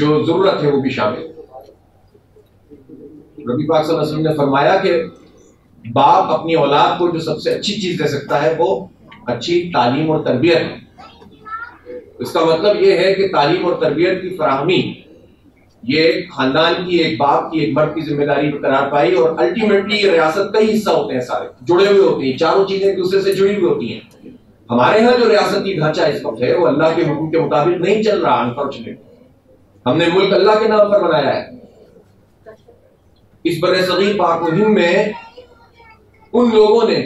جو ضرورت ہے وہ بھی شامل. نبی پاک صلی اللہ علیہ وسلم نے فرمایا کہ باپ اپنی اولاد کو جو سب سے اچھی چیز دے سکتا ہے وہ اچھی تعلیم اور تربیت ہے. اس کا مطلب یہ ہے کہ تعلیم اور تربیت کی فراہمی یہ خاندان کی، ایک باپ کی، ایک مرد کی ذمہ داری قرار پائی، اور الٹیمیٹلی یہ ریاست کا ہی حصہ ہوتے ہیں، سارے جڑے ہوئے ہوتے ہیں، چاروں چیزیں ایک دوسرے سے جڑی ہوئی ہوتی ہیں. ہمارے ہاں جو ریاستی ڈھانچہ اس وقت ہے وہ اللہ کے حکم کے مطابق نہیں چل رہا. انفارچونیٹلی ہم نے ملک اللہ کے نام پر بنایا ہے. اس برصغیر پاک و ہند میں ان لوگوں نے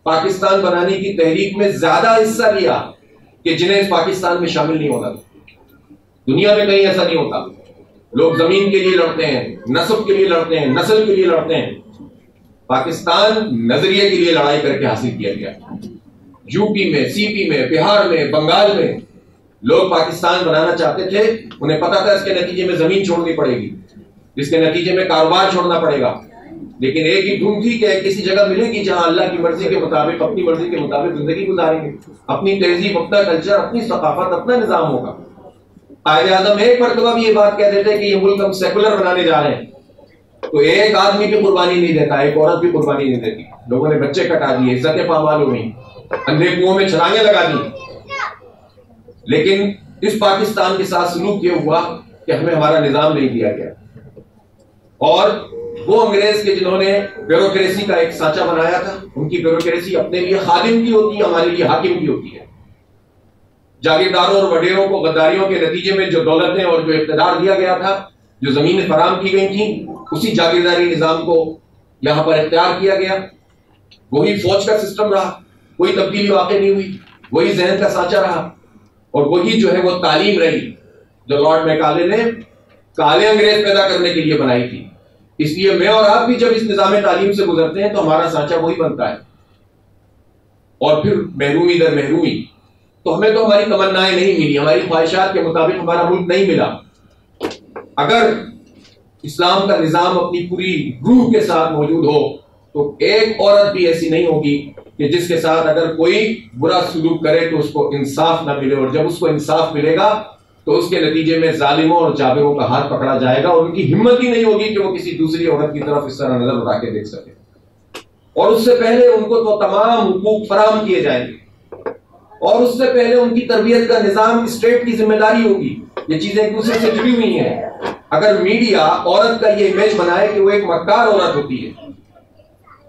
پاکستان بنانے کی تحریک میں زیادہ حصہ لیا کہ جنہیں اس پاکستان میں شامل نہیں ہونا. دنیا میں کہیں ایسا نہیں ہوتا. لوگ زمین کے لیے لڑتے ہیں، نسب کے لیے لڑتے ہیں، نسل کے لیے لڑتے ہیں. پاکستان نظریے کے لیے لڑائی کر کے حاصل کیا گیا. یو پی میں، سی پی میں، بہار میں، بنگال میں لوگ پاکستان بنانا چاہتے تھے. انہیں پتا تھا اس کے نتیجے میں زمین چھوڑنی پڑے گی، اس کے نتیجے میں کاروبار چھوڑنا پڑے گا، لیکن ایک ہی دھن تھی کہ کسی جگہ ملے گی جہاں اللہ کی مرضی کے مطابق، اپنی مرضی کے مطابق زندگی گزاریں گے. اپنی تہذیب، اپنا کلچر، اپنی ثقافت، اپنا نظام ہوگا. قائد اعظم ایک مرتبہ بھی یہ بات کہتے تھے کہ یہ ملک ہم سیکولر بنانے جا رہے ہیں، تو ایک آدمی بھی قربانی نہیں دیتا، ایک عورت بھی قربانی نہیں دیتی. لوگوں نے بچے کٹا دیے، عزتیں پامال ہو گئی، اندھے کنویں میں چھلانگیں لگا دی. لیکن اس پاکستان کے ساتھ سلوک یہ ہوا کہ ہمیں ہمارا نظام نہیں دیا گیا، اور وہ انگریز کے جنہوں نے بیوروکریسی کا ایک سانچہ بنایا تھا، ان کی بیوروکریسی اپنے لیے خادم کی ہوتی ہے، ہمارے لیے حاکم کی ہوتی ہے. جاگیرداروں اور وڈیروں کو غداریوں کے نتیجے میں جو دولتیں اور جو اقتدار دیا گیا تھا، جو زمینیں فراہم کی گئی تھیں، اسی جاگیرداری نظام کو یہاں پر اختیار کیا گیا. وہی فوج کا سسٹم رہا، کوئی تبدیلی واقع نہیں ہوئی، وہی ذہن کا سانچہ رہا، اور وہی جو ہے وہ تعلیم رہی جو لارڈ میکالے نے کالے انگریز پیدا کرنے کے لیے بنائی تھی. اس لیے میں اور آپ بھی جب اس نظام تعلیم سے گزرتے ہیں تو ہمارا سانچہ وہی بنتا ہے. اور پھر محرومی در محرومی، تو ہمیں تو ہماری تمنائیں نہیں ملی، ہماری خواہشات کے مطابق ہمارا ملک نہیں ملا. اگر اسلام کا نظام اپنی پوری روح کے ساتھ موجود ہو تو ایک عورت بھی ایسی نہیں ہوگی کہ جس کے ساتھ اگر کوئی برا سلوک کرے تو اس کو انصاف نہ ملے، اور جب اس کو انصاف ملے گا تو اس کے نتیجے میں ظالموں اور جابروں کا ہاتھ پکڑا جائے گا، اور ان کی ہمت ہی نہیں ہوگی کہ وہ کسی دوسری عورت کی طرف اس طرح نظر اٹھا کے دیکھ سکے. اور اس سے پہلے ان کو تو تمام حقوق فراہم کیے جائیں گے، اور اس سے پہلے ان کی تربیت کا نظام اسٹیٹ کی ذمہ داری ہوگی. یہ چیزیں ایک دوسرے سے جڑی ہوئی ہیں. اگر میڈیا عورت کا یہ امیج بنائے کہ وہ ایک مکار عورت ہوتی ہے،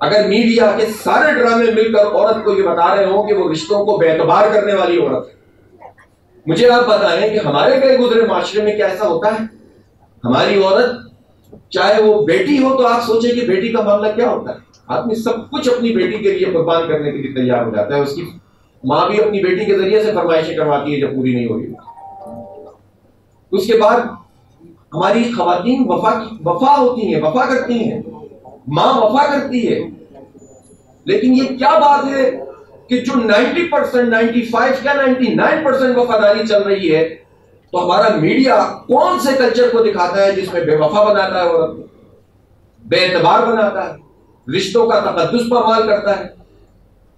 اگر میڈیا کے سارے ڈرامے مل کر عورت کو یہ بتا رہے ہوں کہ وہ رشتوں کو بے اعتبار کرنے والی عورت ہے، مجھے آپ بتائیں کہ ہمارے گئے گزرے معاشرے میں کیا ایسا ہوتا ہے؟ ہماری عورت چاہے وہ بیٹی ہو تو آپ سوچیں کہ بیٹی کا معاملہ کیا ہوتا ہے. آدمی سب کچھ اپنی بیٹی کے لیے قربان کرنے کے لیے تیار ہو جاتا ہے. اس کی ماں بھی اپنی بیٹی کے ذریعے سے فرمائشیں کرواتی ہے جب پوری نہیں ہو رہی. اس کے بعد ہماری خواتین وفا ہوتی ہیں، وفا کرتی ہیں، ماں وفا کرتی ہے. لیکن یہ کیا بات ہے کہ جو 90%، 95 کیا 99% وفاداری چل رہی ہے، تو ہمارا میڈیا کون سے کلچر کو دکھاتا ہے جس میں بے وفا بناتا ہے عورت، بے اعتبار بناتا ہے، رشتوں کا تقدس پامال کرتا ہے.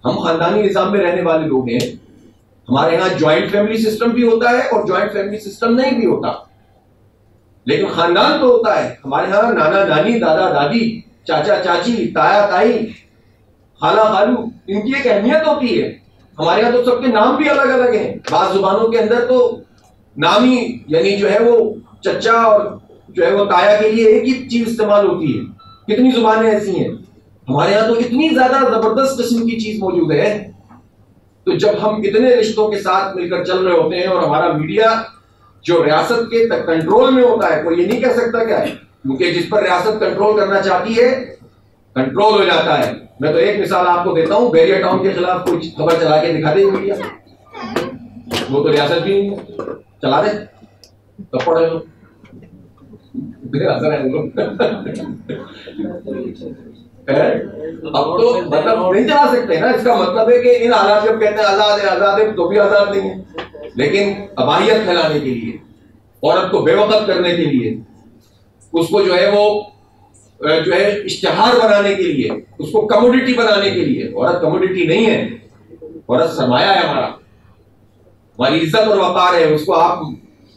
ہم خاندانی نظام میں رہنے والے لوگ ہیں. ہمارے ہاں جوائنٹ فیملی سسٹم بھی ہوتا ہے اور جوائنٹ فیملی سسٹم نہیں بھی ہوتا، لیکن خاندان تو ہوتا ہے. ہمارے ہاں نانا نانی، دادا دادی، چاچا چاچی، تایا تائی، خالہ خالو، ان کی ایک اہمیت ہوتی ہے. ہمارے یہاں تو سب کے نام بھی الگ الگ ہیں. بعض زبانوں کے اندر تو نام ہی یعنی جو ہے وہ چچا اور جو ہے وہ تایا کے لیے ایک ہی چیز استعمال ہوتی ہے. کتنی زبانیں ایسی ہیں. ہمارے یہاں تو اتنی زیادہ زبردست قسم کی چیز موجود ہے. تو جب ہم اتنے رشتوں کے ساتھ مل کر چل رہے ہوتے ہیں اور ہمارا میڈیا جو ریاست کے کنٹرول میں ہوتا ہے، کوئی یہ نہیں کہہ سکتا کیا ہے، کیونکہ جس پر ریاست کنٹرول کرنا چاہتی ہے کنٹرول ہو جاتا ہے. میں تو ایک مثال آپ کو دیتا ہوں. بیریا ٹاؤن کے خلاف کوئی خبر چلا کے دکھا دے میڈیا، وہ تو ریاست بھی نہیں ہے، چلا دے تو پڑھے لو. اب تو مطلب نہیں چلا سکتے نا. اس کا مطلب ہے کہ ان حالات جب کہتے ہیں آزاد ہے آزاد ہے تو بھی آزاد نہیں ہے. لیکن اباہیت پھیلانے کے لیے، عورت کو بے وقت کرنے کے لیے، اس کو جو ہے وہ جو ہے اشتہار بنانے کے لیے، اس کو کموڈیٹی بنانے کے لیے. عورت کموڈیٹی نہیں ہے، عورت سرمایہ ہے ہمارا، ہماری عزت اور وقار ہے. اس کو آپ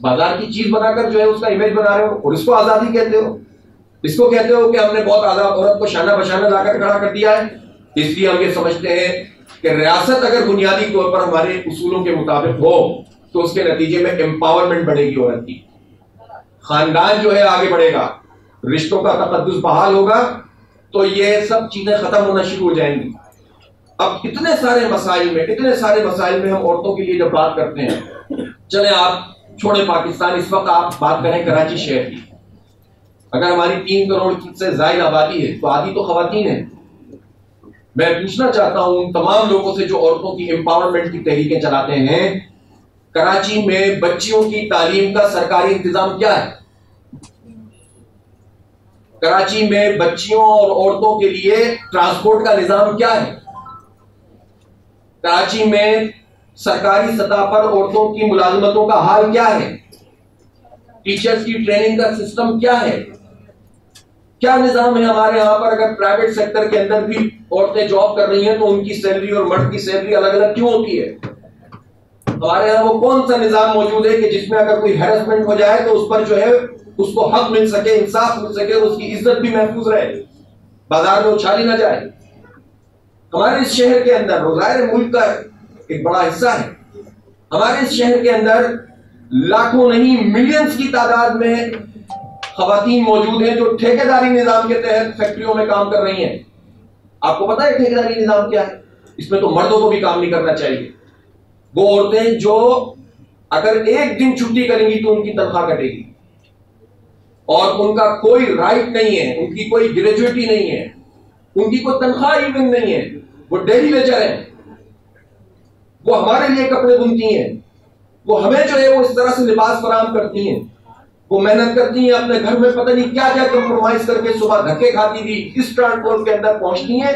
بازار کی چیز بنا کر جو ہے اس کا امیج بنا رہے ہو، اور اس کو آزادی کہتے ہو، اس کو کہتے ہو کہ ہم نے بہت آزاد عورت کو شانہ بشانہ لا کر کھڑا کر دیا ہے۔ اس لیے ہم یہ سمجھتے ہیں کہ ریاست اگر بنیادی طور پر ہمارے اصولوں کے مطابق ہو تو اس کے نتیجے میں امپاورمنٹ بڑھے گی عورت کی، خاندان جو ہے آگے بڑھے گا، رشتوں کا تقدس بحال ہوگا، تو یہ سب چیزیں ختم ہونا شروع ہو جائیں گی۔ اب اتنے سارے مسائل میں ہم عورتوں کے لیے جب بات کرتے ہیں، چلیں آپ چھوڑیں پاکستان، اس وقت آپ بات کریں کراچی شہر کی۔ اگر ہماری 3 کروڑ سے زائد آبادی ہے تو آدھی تو خواتین ہیں۔ میں پوچھنا چاہتا ہوں ان تمام لوگوں سے جو عورتوں کی امپاورمنٹ کی تحریکیں چلاتے ہیں، کراچی میں بچیوں کی تعلیم کا سرکاری انتظام کیا ہے؟ کراچی میں بچیوں اور عورتوں کے لیے ٹرانسپورٹ کا نظام کیا ہے؟ کراچی میں سرکاری سطح پر عورتوں کی ملازمتوں کا حال کیا ہے؟ ٹیچرز کی ٹریننگ کا سسٹم کیا ہے؟ کیا نظام ہے ہمارے یہاں پر؟ اگر پرائیویٹ سیکٹر کے اندر بھی عورتیں جاب کر رہی ہیں تو ان کی سیلری اور مرد کی سیلری الگ الگ کیوں ہوتی ہے؟ ہمارے یہاں وہ کون سا نظام موجود ہے کہ جس میں اگر کوئی ہیرسمنٹ ہو جائے تو اس پر جو ہے اس کو حق مل سکے، انصاف مل سکے، اور اس کی عزت بھی محفوظ رہے، بازار میں اچھالی نہ جائے؟ ہمارے اس شہر کے اندر، ظاہر ملک کا ایک بڑا حصہ ہے، ہمارے اس شہر کے اندر لاکھوں نہیں ملینز کی تعداد میں خواتین موجود ہیں جو ٹھیکیداری نظام کے تحت فیکٹریوں میں کام کر رہی ہیں۔ آپ کو پتا ہے ٹھیکیداری نظام کیا ہے؟ اس میں تو مردوں کو بھی کام نہیں کرنا چاہیے۔ وہ عورتیں جو اگر ایک دن چھٹی کریں گی تو ان کی تنخواہ کٹے گی، اور ان کا کوئی رائٹ نہیں ہے، ان کی کوئی گریجویٹی نہیں ہے، ان کی کوئی تنخواہ ایون نہیں ہے، وہ ڈیلی ویجر ہیں، وہ ہمارے لیے کپڑے بنتی ہیں، وہ ہمیں جو ہے وہ اس طرح سے لباس فراہم کرتی ہیں، وہ محنت کرتی ہیں، اپنے گھر میں پتہ نہیں کیا کیا کمپرومائز کر کے صبح دھکے کھاتی بھی اس ٹرانسپورٹ کے اندر پہنچتی ہیں،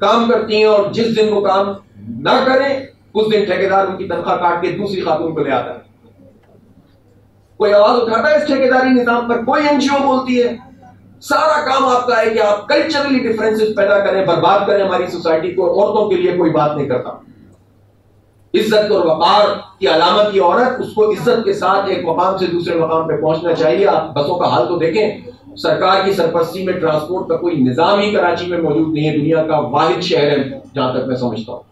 کام کرتی ہیں، اور جس دن وہ کام نہ کریں اس دن ٹھیکیدار ان کی تنخواہ کاٹ کے دوسری خاتون کو لے آتا ہے۔ کوئی آواز اٹھاتا ہے اس ٹھیکیداری نظام پر؟ کوئی این جی او بولتی ہے؟ سارا کام آپ کا ہے کہ آپ کلچرلی ڈفرینسز پیدا کریں، برباد کریں ہماری سوسائٹی کو۔ عورتوں کے لیے کوئی بات نہیں کرتا۔ عزت اور وقار کی علامت یہ عورت، اس کو عزت کے ساتھ ایک مقام سے دوسرے مقام پہ پہنچنا چاہیے۔ آپ بسوں کا حال تو دیکھیں، سرکار کی سرپرستی میں ٹرانسپورٹ کا کوئی نظام ہی کراچی میں موجود نہیں ہے۔ دنیا کا واحد شہر ہے جہاں تک میں سمجھتا ہوں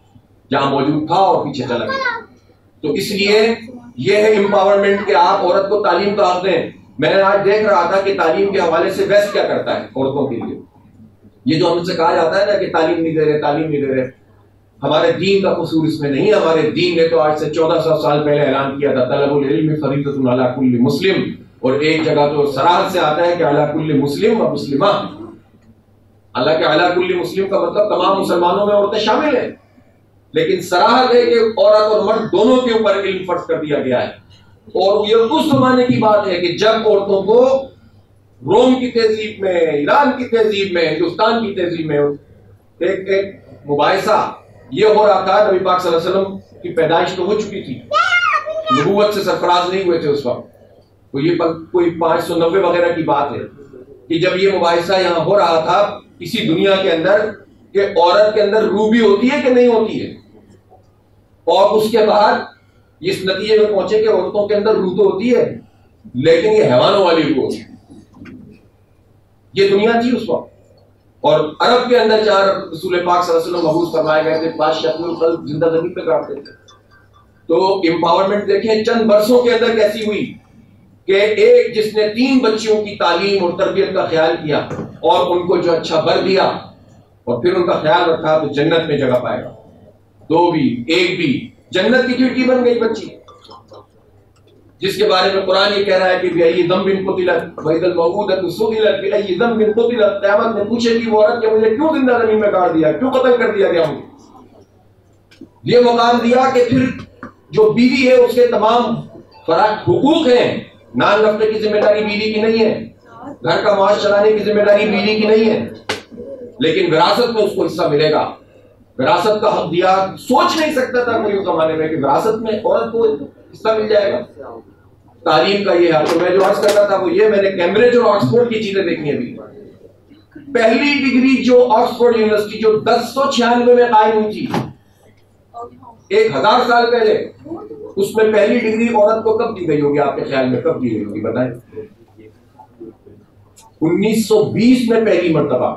جہاں موجود تھا اور پیچھے چلا گیا۔ تو اس لیے یہ ہے امپاورمنٹ کہ آپ عورت کو تعلیم کا حق دیں۔ میں نے آج دیکھ رہا تھا کہ تعلیم کے حوالے سے ویسٹ کیا کرتا ہے عورتوں کے لیے۔ یہ جو ہم سے کہا جاتا ہے نا کہ تعلیم نہیں دے رہے، ہمارے دین کا قصور اس میں نہیں۔ ہمارے دین نے تو آج سے 1400 سال پہلے اعلان کیا تھا طلب العلم فریضۃ علی کل مسلم، اور ایک جگہ تو صراحت سے آتا ہے کہ علی کل مسلم و مسلمہ۔ حالانکہ علی کل مسلم کا مطلب تمام مسلمانوں میں عورتیں شامل ہیں، لیکن صراحت ہے کہ عورت اور مرد دونوں کے اوپر علم فرض کر دیا گیا ہے۔ اور یہ اس زمانے کی بات ہے کہ جب عورتوں کو روم کی تہذیب میں، ایران کی تہذیب میں، ہندوستان کی تہذیب میں ایک مباحثہ یہ ہو رہا تھا۔ نبی پاک صلی اللہ علیہ وسلم کی پیدائش تو ہو چکی تھی، نبوت سے سرفراز نہیں ہوئے تھے اس وقت، تو یہ کوئی 590 وغیرہ کی بات ہے کہ جب یہ مباحثہ یہاں ہو رہا تھا اسی دنیا کے اندر کہ عورت کے اندر روح بھی ہوتی ہے کہ نہیں ہوتی ہے، اور اس کے بعد اس نتیجے میں پہنچے کہ عورتوں کے اندر روح تو ہوتی ہے لیکن یہ حیوانوں والی روح ہوتی ہے۔ یہ دنیا تھی اس وقت، اور عرب کے اندر جہاں رسول پاک صلی اللہ علیہ وسلم مبعوث فرمائے گئے تھے، بادشاہ الخلق زندہ زمین پہ کاٹتے تھے۔ تو امپاورمنٹ دیکھیں چند برسوں کے اندر کیسی ہوئی کہ ایک جس نے 3 بچیوں کی تعلیم اور تربیت کا خیال کیا اور ان کو جو اچھا بر دیا اور پھر ان کا خیال رکھا تو جنت میں جگہ پائے گا۔ 2 بھی 1 بھی جنت کی کھڑکی بن گئی بچی، جس کے بارے میں قرآن یہ کہہ رہا ہے کہ بِأَيِّ ذَنبٍ قُتِلَتْ وَإِذَا الْمَوْءُودَةُ سُئِلَتْ بِأَيِّ ذَنبٍ قُتِلَتْ۔ قیامت میں پوچھے گی وہ عورت کہ مجھے کیوں زندہ زمین میں گاڑ دیا، کیوں قتل کر دیا گیا مجھے۔ یہ مقام دیا کہ پھر جو بیوی ہے اس کے تمام حقوق ہیں۔ نان رکھنے کی ذمہ داری بیوی کی نہیں ہے، گھر کا معاش چلانے کی ذمہ داری بیوی کی نہیں ہے، لیکن وراثت میں اس کو حصہ ملے گا۔ وراثت کا حق دیا، سوچ نہیں سکتا تھا کوئی اس زمانے میں کہ وراثت میں عورت کو حصہ مل جائے گا۔ تعلیم کا یہ ہے۔ تو میں جو عرض کرنا تھا وہ یہ، میں نے کیمبرج اور آکسفورڈ کی چیزیں دیکھی ہیں ابھی۔ پہلی ڈگری جو آکسفورڈ یونیورسٹی جو 1096 میں قائم ہوئی تھی 1000 سال پہلے، اس میں پہلی ڈگری عورت کو کب دی گئی ہوگی آپ کے خیال میں؟ کب دی گئی ہوگی بتائیں؟ 1920 میں پہلی مرتبہ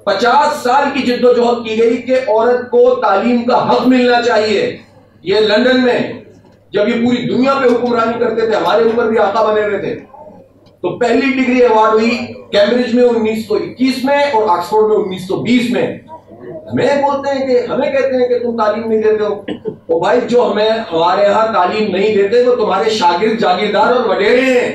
50 سال کی جدوجہد کی گئی کہ عورت کو تعلیم کا حق ملنا چاہیے. یہ لندن میں جب یہ پوری دنیا پہ حکمرانی کرتے تھے، ہمارے اوپر بھی آقا بنے ہوئے تھے، تو پہلی ڈگری ایوارڈ ہوئی کیمبرج میں 1921 میں اور آکسفورڈ میں 1920 میں. ہمیں بولتے ہیں کہ ہمیں کہتے ہیں کہ تم تعلیم نہیں دیتے ہو. او بھائی، جو ہمارے ہاں تعلیم نہیں دیتے وہ تمہارے شاگرد، جاگیردار اور وڈیرے ہیں.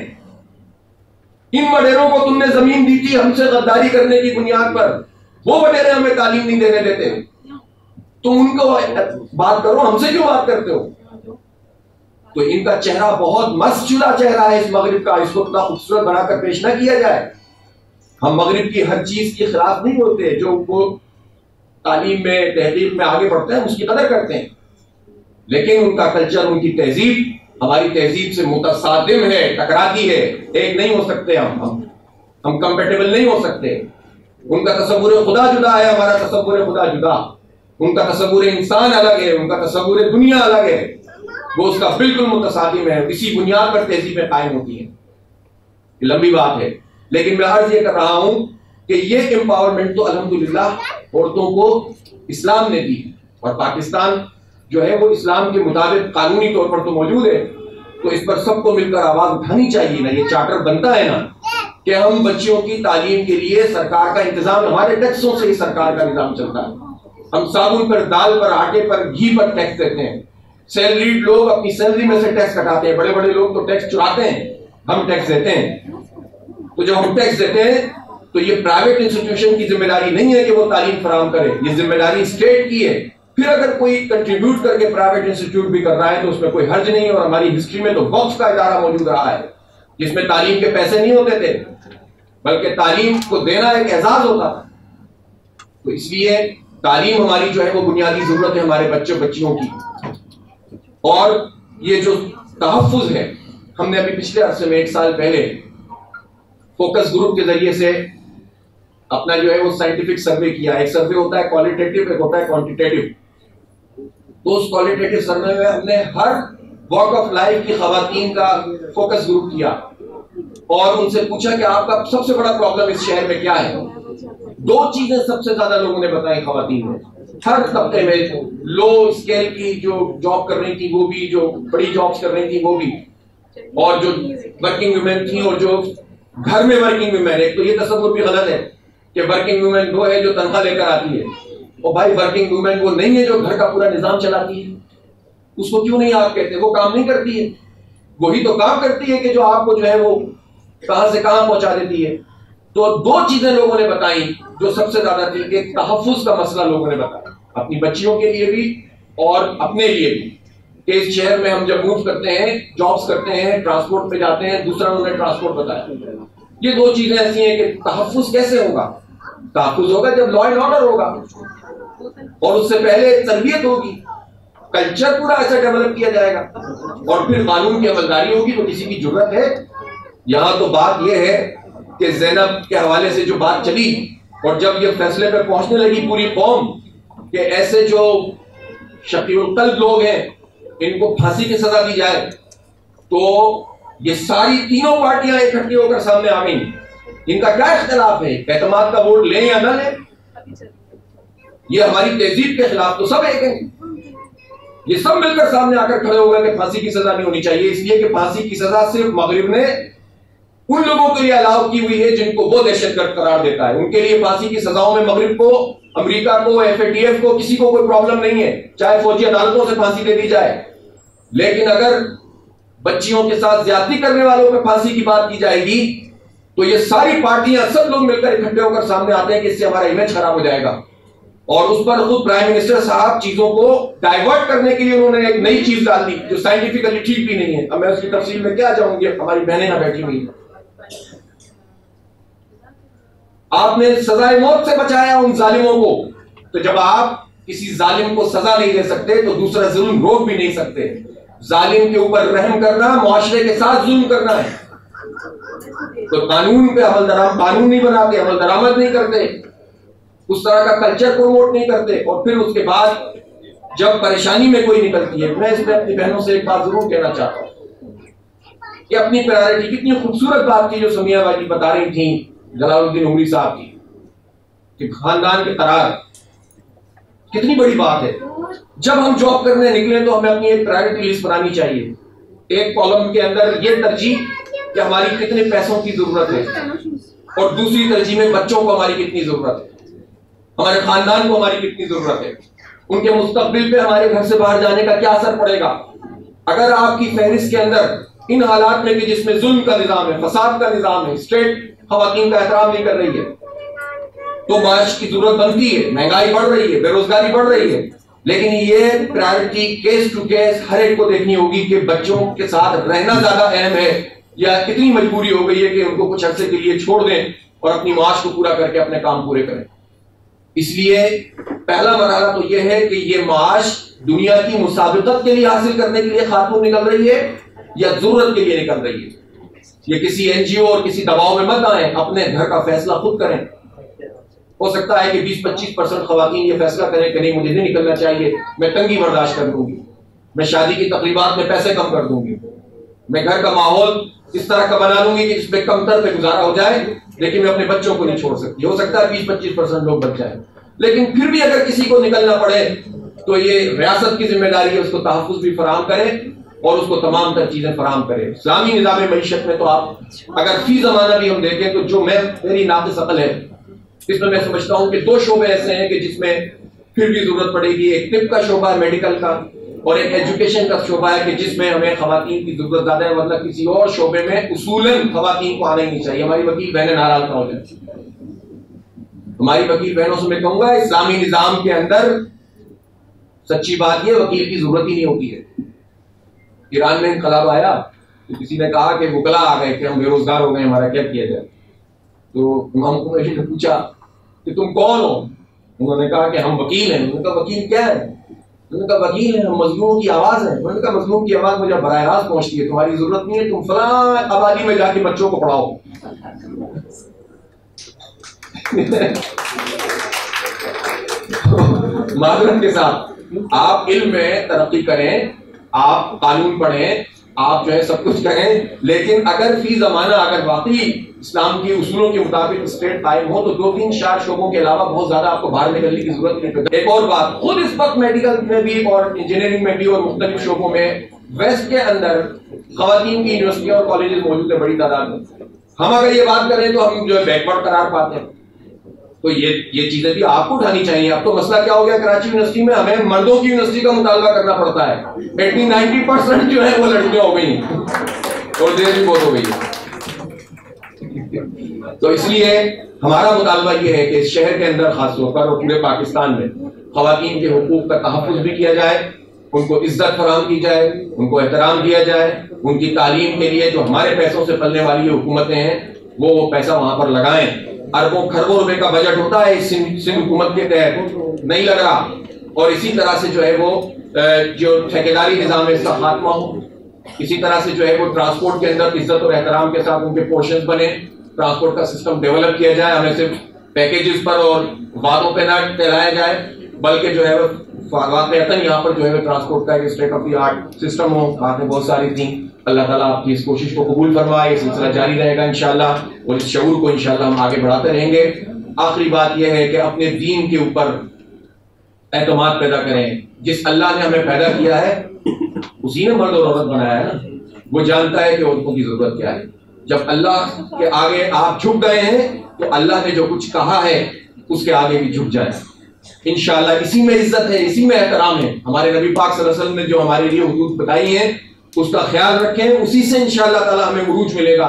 ان وڈیروں کو تم نے زمین دی تھی ہم سے غداری کرنے کی بنیاد پر، وہ وڈیرے ہمیں تعلیم نہیں دینے دیتے. تم ان کو بات کرو، ہم سے کیوں بات کرتے ہو؟ تو ان کا چہرہ بہت مست چلا چہرہ ہے اس مغرب کا، اس کو اتنا خوبصورت بنا کر پیش نہ کیا جائے. ہم مغرب کی ہر چیز کے خلاف نہیں ہوتے، جو وہ تعلیم میں، تحقیق میں آگے بڑھتے ہیں اس کی قدر کرتے ہیں، لیکن ان کا کلچر، ان کی تہذیب ہماری تہذیب سے متصادم ہے، ٹکراتی ہے. ایک نہیں ہو سکتے ہم کمپیٹیبل نہیں ہو سکتے. ان کا تصور خدا جدا ہے، ہمارا تصور خدا جدا. ان کا تصور انسان الگ ہے، ان کا تصور دنیا الگ ہے، وہ اس کا بالکل متصادم ہے. اسی بنیاد پر تہذیبیں قائم ہوتی ہیں. یہ لمبی بات ہے، لیکن میں عرض یہ کر رہا ہوں کہ یہ امپاورمنٹ تو الحمدللہ عورتوں کو اسلام نے دی، اور پاکستان جو ہے وہ اسلام کے مطابق قانونی طور پر تو موجود ہے. تو اس پر سب کو مل کر آواز اٹھانی چاہیے نا. یہ چارٹر بنتا ہے نا کہ ہم بچیوں کی تعلیم کے لیے سرکار کا انتظام، ہمارے ٹیکسوں سے ہی سرکار کا نظام چلتا ہے. ہم صابن پر، دال پر، آٹے پر، گھی پر ٹیکس دیتے ہیں. سیلریڈ لوگ اپنی سیلری میں سے ٹیکس کٹاتے ہیں، بڑے بڑے لوگ تو ٹیکس چراتے ہیں، ہم ٹیکس دیتے ہیں. تو جب ہم ٹیکس دیتے ہیں تو یہ پرائیویٹ انسٹیٹیوشن کی ذمہ داری نہیں ہے کہ وہ تعلیم فراہم کرے، یہ ذمہ داری اسٹیٹ کی ہے. پھر اگر کوئی کنٹریبیوٹ کر کے پرائیویٹ انسٹیٹیوٹ بھی کر رہا ہے تو اس میں کوئی حرج نہیں ہے. اور ہماری ہسٹری میں تو وقف کا ادارہ موجود رہا ہے جس میں تعلیم کے پیسے نہیں ہوتے تھے، بلکہ تعلیم کو دینا ایک اعزاز ہوتا تھا. تو اس لیے تعلیم ہماری جو ہے وہ بنیادی ضرورت ہے ہمارے بچیوں کی. اور یہ جو تحفظ ہے، ہم نے ابھی پچھلے عرصے میں 1 سال پہلے فوکس گروپ کے ذریعے سے اپنا جو ہے وہ سائنٹیفک سروے کیا. ایک سروے ہوتا ہے کوالیٹیٹیو، ایک ہوتا ہے کوانٹیٹیو. تو اس کوالیٹیٹیو سروے میں ہم نے ہر واک آف لائف کی خواتین کا فوکس گروپ کیا اور ان سے پوچھا کہ آپ کا سب سے بڑا پرابلم اس شہر میں کیا ہے. 2 چیزیں سب سے زیادہ لوگوں نے بتائی خواتین نے، ہر طبقے میں. لو اسکیل کی جو جاب کر رہی تھی وہ بھی، جو بڑی جابس کر رہی تھی وہ بھی، اور جو ورکنگ ویمن تھیں اور جو گھر میں ورکنگ ویمن. ایک تو یہ تصور بھی غلط ہے کہ ورکنگ ویمن وہ ہے جو تنخواہ لے کر آتی ہے. اور بھائی ورکنگ ویمن وہ نہیں ہے جو گھر کا پورا نظام چلاتی ہے. اس کو کیوں نہیں آپ کہتے؟ وہ کام نہیں کرتی ہے، وہی تو کام کرتی ہے کہ جو آپ کو جو ہے وہ کہاں سے کہاں پہنچا دیتی ہے. تو 2 چیزیں لوگوں نے بتائی جو سب سے زیادہ تھی کہ تحفظ کا مسئلہ لوگوں نے بتایا، اپنی بچیوں کے لیے بھی اور اپنے لیے بھی. کہ اس شہر میں ہم جب موو کرتے ہیں، جابس کرتے ہیں، ٹرانسپورٹ پہ جاتے ہیں، دوسرا انہوں نے ٹرانسپورٹ بتایا. یہ 2 چیزیں ایسی ہیں کہ تحفظ کیسے ہوگا؟ تحفظ ہوگا جب لا اینڈ آرڈر ہوگا، اور اس سے پہلے تربیت ہوگی، کلچر پورا ایسا ڈیولپ کیا جائے گا، اور پھر قانون کی عملداری ہوگی. تو کسی کی ضرورت ہے؟ یہاں تو بات یہ ہے کہ زینب کے حوالے سے جو بات چلی اور جب یہ فیصلے پر پہنچنے لگی پوری قوم کہ ایسے جو شقی القلب لوگ ہیں ان کو پھانسی کی سزا دی جائے، تو یہ ساری تینوں پارٹیاں اکٹھی ہو کر سامنے آ گئیں. ان کا کیا اختلاف ہے؟ اعتماد کا ووٹ لیں یا نہ لیں؟ یہ ہماری تہذیب کے خلاف تو سب ایک ہیں. یہ سب مل کر سامنے آ کر کھڑے ہو گئے کہ پھانسی کی سزا نہیں ہونی چاہیے، اس لیے کہ پھانسی کی سزا صرف مغرب نے ان لوگوں کے لیے الاؤ کی ہوئی ہے جن کو وہ دہشت گرد قرار دیتا ہے. ان کے لیے پھانسی کی سزاؤں میں مغرب کو، امریکہ کو، FATF کو، کسی کو کوئی پرابلم نہیں ہے، چاہے فوجی عدالتوں سے پھانسی دے دی جائے. لیکن اگر بچیوں کے ساتھ زیادتی کرنے والوں پہ پھانسی کی بات کی جائے گی تو یہ ساری پارٹیاں، سب لوگ مل کر اکٹھے ہو کر سامنے آتے ہیں کہ اس سے ہمارا امیج خراب ہو جائے گا. اور اس پر خود پرائم منسٹر صاحب چیزوں کو ڈائیورٹ کرنے کے لیے انہوں نے ایک نئی چیز ڈال دی جو سائنٹیفکلی ٹھیک بھی نہیں ہے. اب میں اس کی تفصیل میں کیا جاؤں گی، ہماری بہنیں نہ بیٹھی ہوئی. آپ نے سزائے موت سے بچایا ان ظالموں کو، تو جب آپ کسی ظالم کو سزا نہیں دے سکتے تو دوسرا ظلم روک بھی نہیں سکتے. ظالم کے اوپر رحم کرنا معاشرے کے ساتھ ظلم کرنا ہے. تو قانون پہ قانون نہیں بناتے، عمل درآمد نہیں کرتے، اس طرح کا کلچر پروموٹ نہیں کرتے، اور پھر اس کے بعد جب پریشانی میں کوئی نکلتی ہے، میں اس میں اپنی بہنوں سے ایک بات ضرور کہنا چاہتا ہوں کہ اپنی پرائرٹی، کتنی خوبصورت بات تھی جو سمیہ باجی بتا رہی تھیں جلال الدین عمری صاحب کی، کہ خاندان کے قرار، کتنی بڑی بات ہے۔ جب ہم جاب کرنے نکلیں تو ہمیں اپنی ایک پرائرٹی لسٹ بنانی چاہیے، ایک کالم کے اندر یہ ترجیح کہ ہماری کتنے پیسوں کی ضرورت ہے، اور دوسری ترجیح میں بچوں کو ہماری کتنی ضرورت ہے، ہمارے خاندان کو ہماری کتنی ضرورت ہے، ان کے مستقبل پہ ہمارے گھر سے باہر جانے کا کیا اثر پڑے گا۔ اگر آپ کی فہرست کے اندر ان حالات میں کہ جس میں ظلم کا نظام ہے، فساد کا نظام ہے، اسٹیٹ خواتین کا احترام نہیں کر رہی ہے، تو معاش کی ضرورت بنتی ہے، مہنگائی بڑھ رہی ہے، بے روزگاری بڑھ رہی ہے، لیکن یہ پرائرٹی کیس ٹو کیس ہر ایک کو دیکھنی ہوگی کہ بچوں کے ساتھ رہنا زیادہ اہم ہے یا اتنی مجبوری ہو گئی ہے کہ ان کو کچھ عرصے کے لیے چھوڑ دیں اور اپنی معاش کو پورا کر کے اپنے کام پورے کریں۔ اس لیے پہلا مرحلہ تو یہ ہے کہ یہ معاش دنیا کی مسابقت کے لیے حاصل کرنے کے لیے خاتون نکل رہی ہے یا ضرورت کے لیے نکل رہی ہے۔ یہ کسی این جی او اور کسی دباؤ میں مت آئیں، اپنے گھر کا فیصلہ خود کریں۔ ہو سکتا ہے کہ 20-25% خواتین یہ فیصلہ کریں کہ نہیں مجھے نہیں نکلنا چاہیے، میں تنگی برداشت کر دوں گی، میں شادی کی تقریبات میں پیسے کم کر دوں گی، میں گھر کا ماحول اس طرح کا بنا لوں گی کہ جس میں کم تر پہ گزارا ہو جائے، لیکن میں اپنے بچوں کو نہیں چھوڑ سکتی۔ ہو سکتا ہے 20-25% لوگ بچ جائیں، لیکن پھر بھی اگر کسی کو نکلنا پڑے تو یہ ریاست کی ذمہ داری ہے اس کو تحفظ بھی فراہم کرے اور اس کو تمام تر چیزیں فراہم کرے۔ اسلامی نظام معیشت میں تو آپ اگر فی زمانہ بھی ہم دیکھیں تو جو میری ناقص عقل ہے اس میں سمجھتا ہوں کہ 2 شعبے ایسے ہیں کہ جس میں پھر بھی ضرورت پڑے گی۔ ایک طب کا شعبہ ہے، میڈیکل کا، اور ایک ایجوکیشن کا شعبہ ہے کہ جس میں ہمیں خواتین کی ضرورت زیادہ ہے، ورنہ کسی اور شعبے میں اصولاً خواتین کو آنا ہی نہیں چاہیے۔ ہماری وکیل بہنیں ناراض نہ ہو جائیں، ہماری وکیل بہنوں سے میں کہوں گا اسلامی نظام کے اندر سچی بات یہ وکیل کی ضرورت ہی نہیں ہوتی ہے۔ ایران میں انقلاب آیا تو کسی نے کہا کہ وکلا آ گئے کہ ہم بے روزگار ہو گئے، ہمارا کیا کیا جائے؟ تو امام خمینی نے پوچھا کہ تم کون ہو؟ انہوں نے کہا کہ ہم وکیل ہیں۔ انہوں نے کہا وکیل کیا ہے؟ انہوں نے کہا وکیل ہیں، ہم مظلوموں کی آواز ہیں۔ انہوں نے کہا مظلوم کی آواز مجھے براہ راست پہنچتی ہے، تمہاری ضرورت نہیں ہے، تم فلاں آبادی میں جا کے بچوں کو پڑھاؤ۔ معذرت کے ساتھ آپ علم میں ترقی کریں، آپ قانون پڑھیں، آپ جو ہے سب کچھ کریں، لیکن اگر فی زمانہ اگر واقعی اسلام کی اصولوں کے مطابق اسٹیٹ قائم ہو تو 2-3-4 شعبوں کے علاوہ بہت زیادہ آپ کو باہر نکلنے کی ضرورت نہیں پڑتی۔ ایک اور بات، خود اس وقت میڈیکل میں بھی اور انجینئرنگ میں بھی اور مختلف شعبوں میں ویسٹ کے اندر خواتین کی یونیورسٹیاں اور کالجز موجود ہیں بڑی تعداد میں۔ ہم اگر یہ بات کریں تو ہم جو ہے بیکورڈ قرار پاتے ہیں، تو یہ چیزیں بھی آپ کو اٹھانی چاہیے۔ اب تو مسئلہ کیا ہو گیا کراچی یونیورسٹی میں، ہمیں مردوں کی یونیورسٹی کا مطالبہ کرنا پڑتا ہے، 80-90% جو ہے وہ لڑکیاں ہو گئی ہیں اور دیر بھی بہت ہو گئی ہے۔ تو اس لیے ہمارا مطالبہ یہ ہے کہ اس شہر کے اندر خاص طور پر اور پورے پاکستان میں خواتین کے حقوق کا تحفظ بھی کیا جائے، ان کو عزت فراہم کی جائے، ان کو احترام دیا جائے، ان کی تعلیم کے لیے جو ہمارے پیسوں سے پلنے والی حکومتیں ہیں وہ پیسہ وہاں پر لگائیں۔ اربوں کھربوں روپے کا بجٹ ہوتا ہے سندھ حکومت کے تحت، نہیں لگ رہا، اور اسی طرح سے جو ہے وہ جو ٹھیکیداری نظام ہے اس کا خاتمہ ہو، اسی طرح سے جو ہے وہ ٹرانسپورٹ کے اندر عزت اور احترام کے ساتھ ان کے پورشنز بنے، ٹرانسپورٹ کا سسٹم ڈیولپ کیا جائے، ہمیں صرف پیکیجز پر اور وعدوں پہ نہ ٹہلایا جائے بلکہ جو ہے وہ واقعتاً یہاں پر جو ہے ٹرانسپورٹ کا ایک state of the art system ہو۔ باتیں بہت ساری تھیں، اللہ تعالیٰ آپ کی اس کوشش کو قبول فرمائے، یہ سلسلہ جاری رہے گا انشاءاللہ، اور اس شعور کو انشاءاللہ ہم آگے بڑھاتے رہیں گے۔ آخری بات یہ ہے کہ اپنے دین کے اوپر اعتماد پیدا کریں۔ جس اللہ نے ہمیں پیدا کیا ہے اسی نے مرد اور عورت بنایا ہے نا، وہ جانتا ہے کہ عورتوں کی ضرورت کیا ہے۔ جب اللہ کے آگے آپ جھک گئے ہیں تو اللہ نے جو کچھ کہا ہے اس کے آگے بھی جھک جائیں انشاءاللہ۔ اسی میں عزت ہے، اسی میں احترام ہے۔ ہمارے نبی پاک صلی اللہ علیہ وسلم نے جو ہمارے لیے حدود بتائی ہیں اس کا خیال رکھیں، اسی سے انشاءاللہ تعالی ہمیں عروج ملے گا،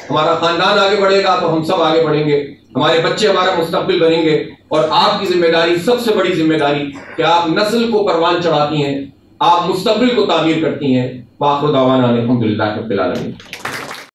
ہمارا خاندان آگے بڑھے گا تو ہم سب آگے بڑھیں گے، ہمارے بچے ہمارا مستقبل بنیں گے، اور آپ کی ذمہ داری سب سے بڑی ذمہ داری کہ آپ نسل کو پروان چڑھاتی ہیں، آپ مستقبل کو تعمیر کرتی ہیں۔ وآخر دعوانا الحمدللہ رب العالمین۔